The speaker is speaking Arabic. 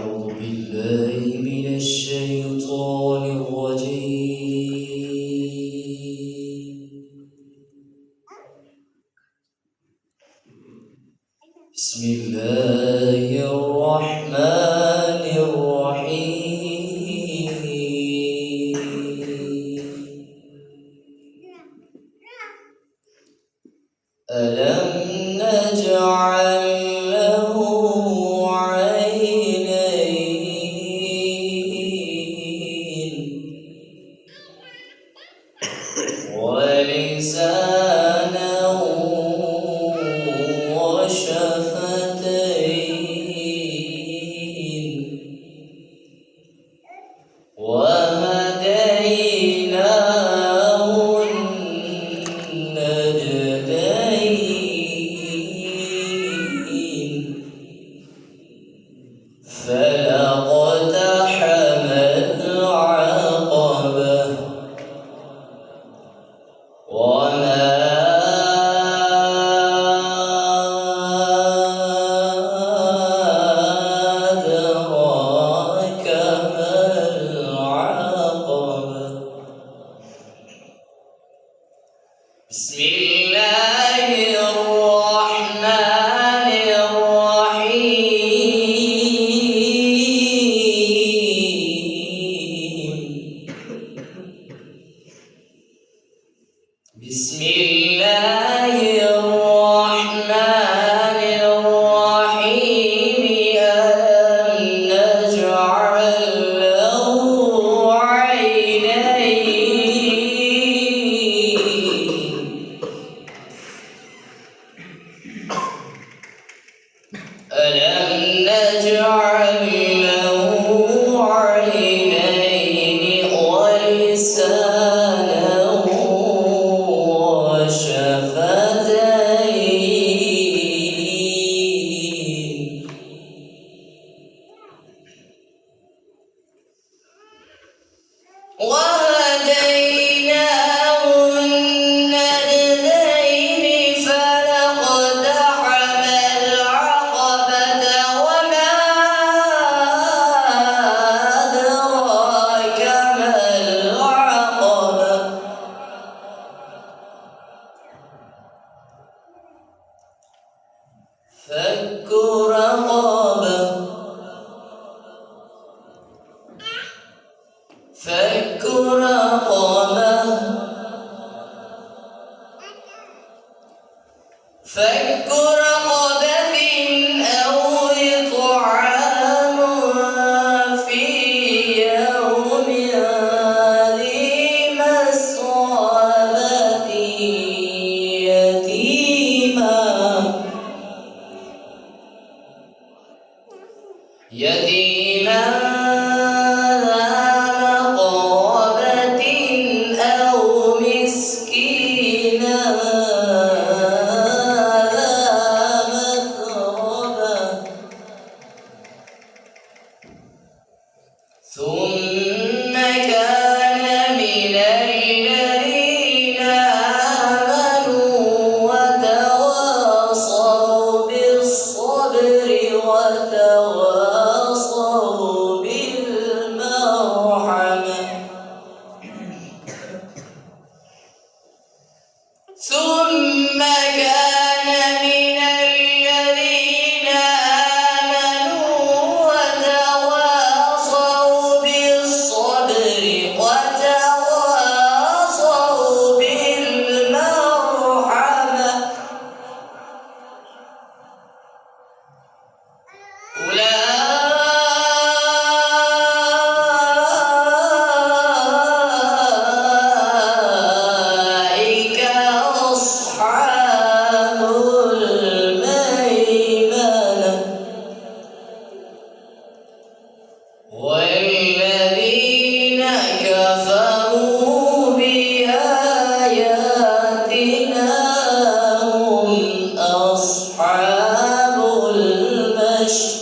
أعوذ بالله من الشيطان الرجيم. بسم الله الرحمن الرحيم. ألم نجعل له عينين ولسانا وشفتين وهديناه النجدين فلاقتحم العقبة وما أدراك ما العقبة. بسم الله الرحمن الرحيم. بسم الله الرحمن الرحيم. ألم نجعل له عينين ألم نجعل له عينين ولسانا وشفتين وهديناه النجدين فلاقتحم العقبة وما أدراك ما العقبة. فك رقبة فك رقبة فك رقبة أو إطعام في يوم ذي مسغبة يتيما ذا مقربة أو مسكينا ذا متربة ثم كان من الذين آمنوا وتواصوا بالصبر وتواصوا بالمرحمة ثم كان من الذين آمنوا وتواصوا بالصبر وتواصوا بالمرحمة أولئك أصحاب الميمنة. والذين كفروا بآياتنا هم أصحاب المشأمة.